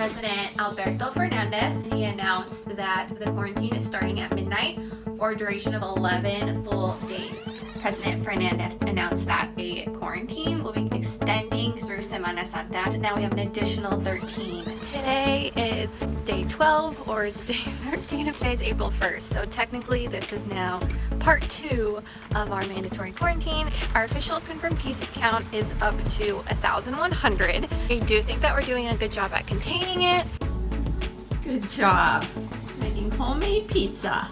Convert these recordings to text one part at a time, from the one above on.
President Alberto Fernandez. He announced that the quarantine is starting at midnight for a duration of 11 full days. President Fernandez announced that a quarantine will be extending through Semana Santa. Now we have an additional 13. Today is day 12 or it's day 13 of today's April 1st. So technically this is now part 2 of our mandatory quarantine. Our official confirmed cases count is up to 1,100. I do think that we're doing a good job at containing it. Good job. Making homemade pizza.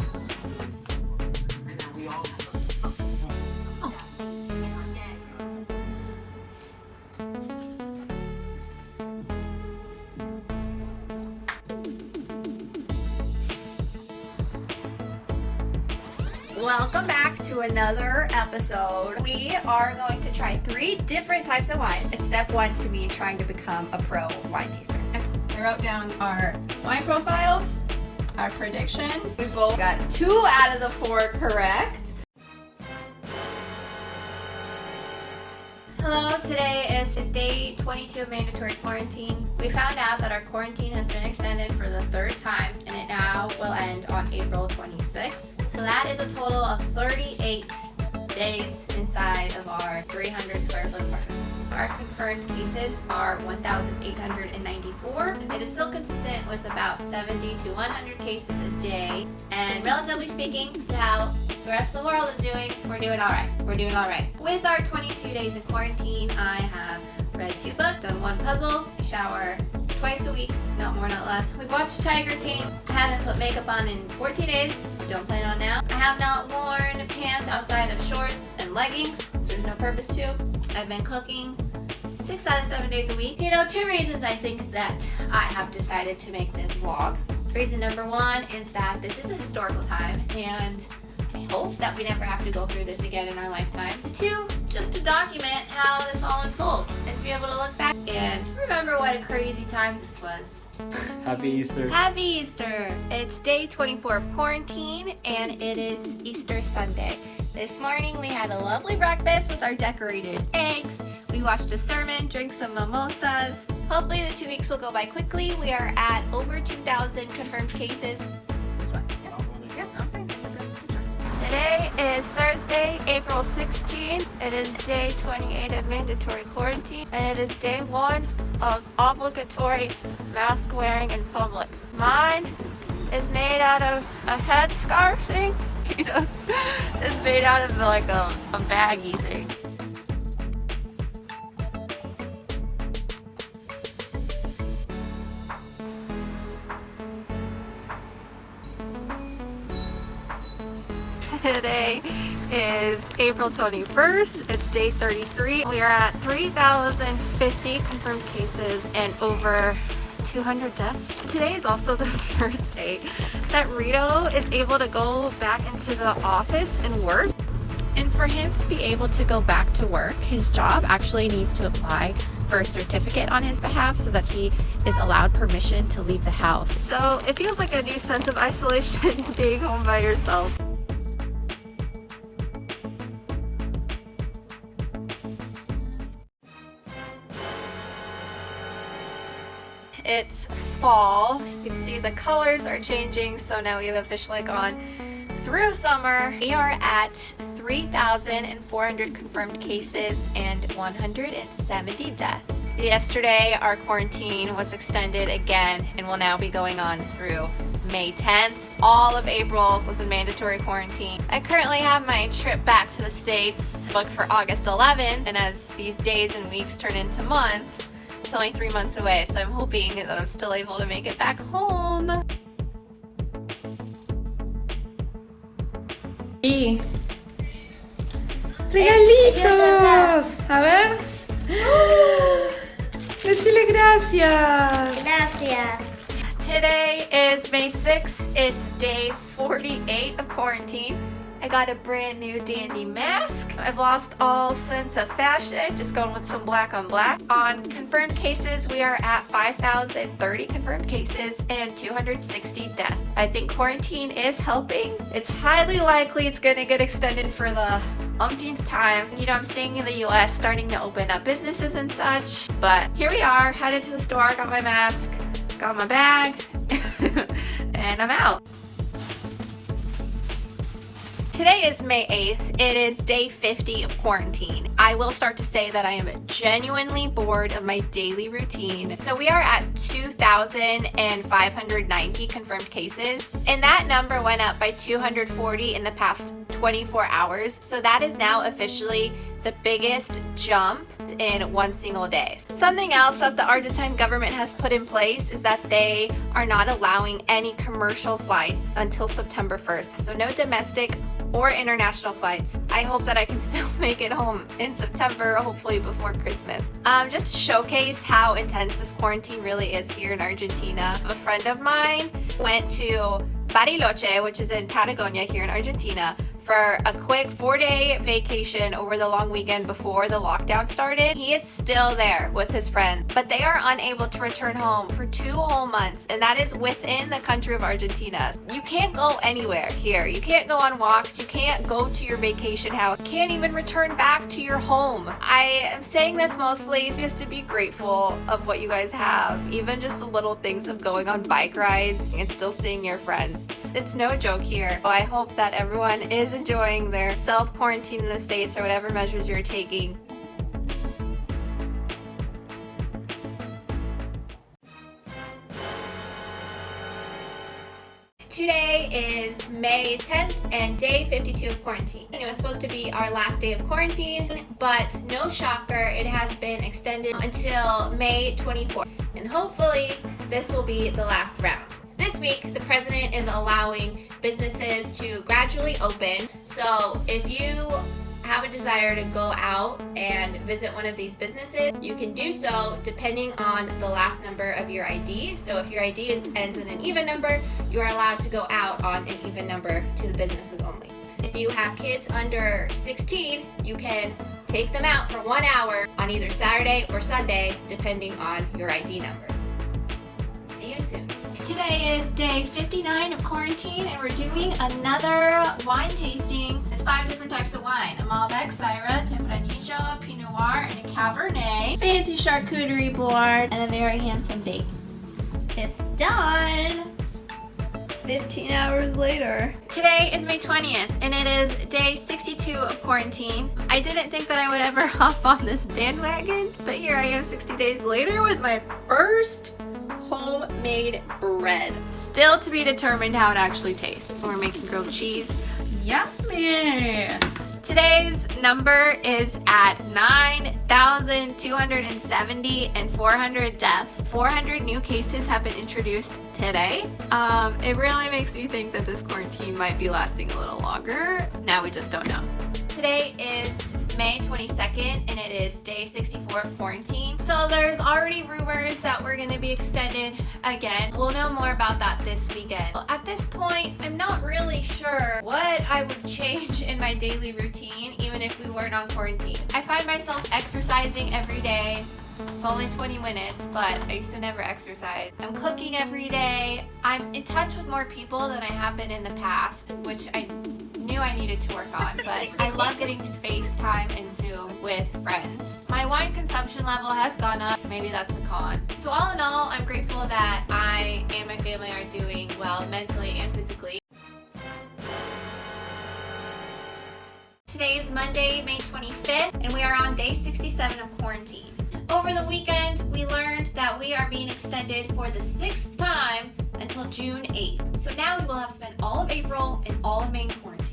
Welcome back to another episode. We are going to try 3 different types of wine. It's step 1 to me trying to become a pro wine taster. I wrote down our wine profiles, our predictions. We both got 2 out of the 4 correct. Hello, today is day 22 of mandatory quarantine. We found out that our quarantine has been extended for the 3rd time and it now will end on April 26th. So that is a total of 38 days inside of our 300 square foot apartment. Our confirmed cases are 1,894. It is still consistent with about 70 to 100 cases a day. And relatively speaking to how the rest of the world is doing, we're doing all right. We're doing all right. With our 22 days in quarantine, I have read 2 books, done 1 puzzle, shower twice a week, not more, not less. We've watched Tiger King. I haven't put makeup on in 14 days, don't plan on now. I have not worn pants outside of shorts and leggings, so there's no purpose to. I've been cooking 6 out of 7 days a week. 2 reasons I think that I have decided to make this vlog. Reason number 1 is that this is a historical time and I hope that we never have to go through this again in our lifetime. 2, just to document how this all unfolds and to be able to look back and remember what a crazy time this was. Happy Easter. Happy Easter! It's day 24 of quarantine and it is Easter Sunday. This morning we had a lovely breakfast with our decorated eggs. We watched a sermon, drank some mimosas. Hopefully the 2 weeks will go by quickly. We are at over 2,000 confirmed cases. Today is Thursday, April 16th. It is day 28 of mandatory quarantine, and it is day 1 of obligatory mask wearing in public. Mine is made out of a headscarf thing. It's made out of like a baggy thing. Today is April 21st. It's day 33. We are at 3,050 confirmed cases and over 200 deaths. Today is also the first day that Rito is able to go back into the office and work. And for him to be able to go back to work, his job actually needs to apply for a certificate on his behalf so that he is allowed permission to leave the house. So it feels like a new sense of isolation being home by yourself. It's fall. You can see the colors are changing, so now we have officially gone through summer. We are at 3,400 confirmed cases and 170 deaths. Yesterday, our quarantine was extended again and will now be going on through May 10th. All of April was a mandatory quarantine. I currently have my trip back to the States booked for August 11th, and as these days and weeks turn into months, it's only 3 months away, so I'm hoping that I'm still able to make it back home. Y regalitos. A ver. Decile gracias. Gracias. Today is May 6th. It's day 48 of quarantine. I got a brand new dandy mask. I've lost all sense of fashion, just going with some black on black. On confirmed cases, we are at 5,030 confirmed cases and 260 deaths. I think quarantine is helping. It's highly likely it's gonna get extended for the umpteenth time. I'm seeing in the US starting to open up businesses and such, but here we are, headed to the store, got my mask. got my bag, and I'm out. Today is May 8th. It is day 50 of quarantine. I will start to say that I am genuinely bored of my daily routine. So we are at 2,590 confirmed cases, and that number went up by 240 in the past 24 hours. So that is now officially the biggest jump in one single day. Something else that the Argentine government has put in place is that they are not allowing any commercial flights until September 1st. So no domestic or international flights. I hope that I can still make it home in September, hopefully before Christmas. Just to showcase how intense this quarantine really is here in Argentina, a friend of mine went to Bariloche, which is in Patagonia here in Argentina, for a quick 4-day vacation over the long weekend before the lockdown started. He is still there with his friend, but they are unable to return home for 2 whole months, and that is within the country of Argentina. You can't go anywhere here. You can't go on walks. You can't go to your vacation house. You can't even return back to your home. I am saying this mostly just to be grateful of what you guys have, even just the little things of going on bike rides and still seeing your friends. It's no joke here. So I hope that everyone is enjoying their self-quarantine in the States or whatever measures you're taking. Today is May 10th and day 52 of quarantine. It was supposed to be our last day of quarantine, but no shocker, it has been extended until May 24th. And hopefully this will be the last round. This week, the president is allowing businesses to gradually open. So if you have a desire to go out and visit one of these businesses, you can do so depending on the last number of your ID. So if your ID ends in an even number, you are allowed to go out on an even number to the businesses only. If you have kids under 16, you can take them out for 1 hour on either Saturday or Sunday, depending on your ID number. See you soon. Today is day 59 of quarantine, and we're doing another wine tasting. It's 5 different types of wine: a Malbec, Syrah, Tempranillo, Pinot Noir, and a Cabernet. Fancy charcuterie board, and a very handsome date. It's done! 15 hours later. Today is May 20th, and it is day 62 of quarantine. I didn't think that I would ever hop on this bandwagon, but here I am 60 days later with my first homemade bread. Still to be determined how it actually tastes. We're making grilled cheese. Yummy! Today's number is at 9,270 and 400 deaths. 400 new cases have been introduced today. It really makes me think that this quarantine might be lasting a little longer. Now we just don't know. Today is May 22nd, and it is day 64 of quarantine. So there's already rumors that we're going to be extended again. We'll know more about that this weekend. At this point, I'm not really sure what I would change in my daily routine, even if we weren't on quarantine. I find myself exercising every day. It's only 20 minutes, but I used to never exercise. I'm cooking every day. I'm in touch with more people than I have been in the past, which I knew I needed to work on, but I love getting to FaceTime and Zoom with friends. My wine consumption level has gone up. Maybe that's a con. So all in all, I'm grateful that I and my family are doing well mentally and physically. Today is Monday, May 25th, and we are on day 67 of quarantine. Over the weekend, we learned that we are being extended for the 6th time until June 8th. So now we will have spent all of April and all of May in quarantine.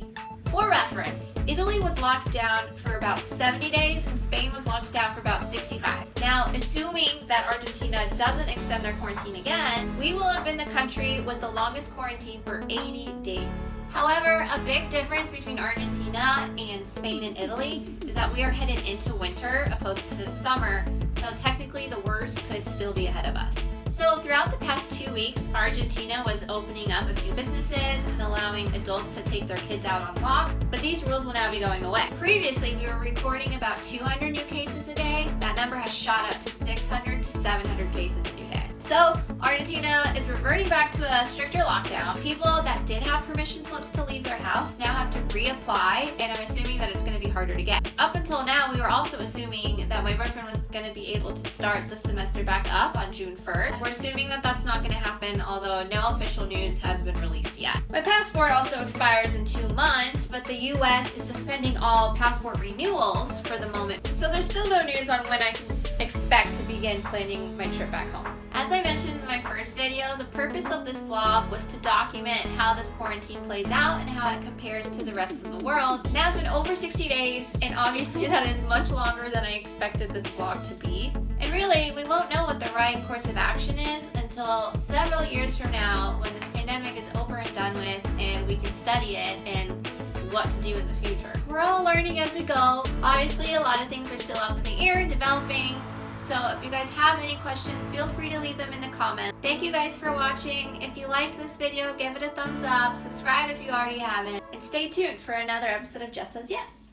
For reference, Italy was locked down for about 70 days and Spain was locked down for about 65. Now, assuming that Argentina doesn't extend their quarantine again, we will have been the country with the longest quarantine for 80 days. However, a big difference between Argentina and Spain and Italy is that we are headed into winter opposed to summer, so technically the worst could still be ahead of us. So throughout the past 2 weeks, Argentina was opening up a few businesses and allowing adults to take their kids out on walks, but these rules will now be going away. Previously, we were recording about 200 new cases a day. That number has shot up to 600 to 700 cases a new day. So Argentina is reverting back to a stricter lockdown. People that did have permission slips to leave their house now have to reapply, and I'm assuming that it's going to be harder to get. Up until now, we were also assuming that my boyfriend was going to be able to start the semester back up on June 1st. We're assuming that that's not going to happen, although no official news has been released yet. My passport also expires in 2 months, but the US is suspending all passport renewals for the moment. So there's still no news on when I can expect to begin planning my trip back home. As I mentioned in my first video, the purpose of this vlog was to document how this quarantine plays out and how it compares to the rest of the world. Now it's been over 60 days, and obviously that is much longer than I expected this vlog to be. And really, we won't know what the right course of action is until several years from now, when this pandemic is over and done with and we can study it and what to do in the future. We're all learning as we go. Obviously, a lot of things are still up in the air and developing. So if you guys have any questions, feel free to leave them in the comments. Thank you guys for watching. If you liked this video, give it a thumbs up, subscribe if you already haven't, and stay tuned for another episode of Just Says Yes.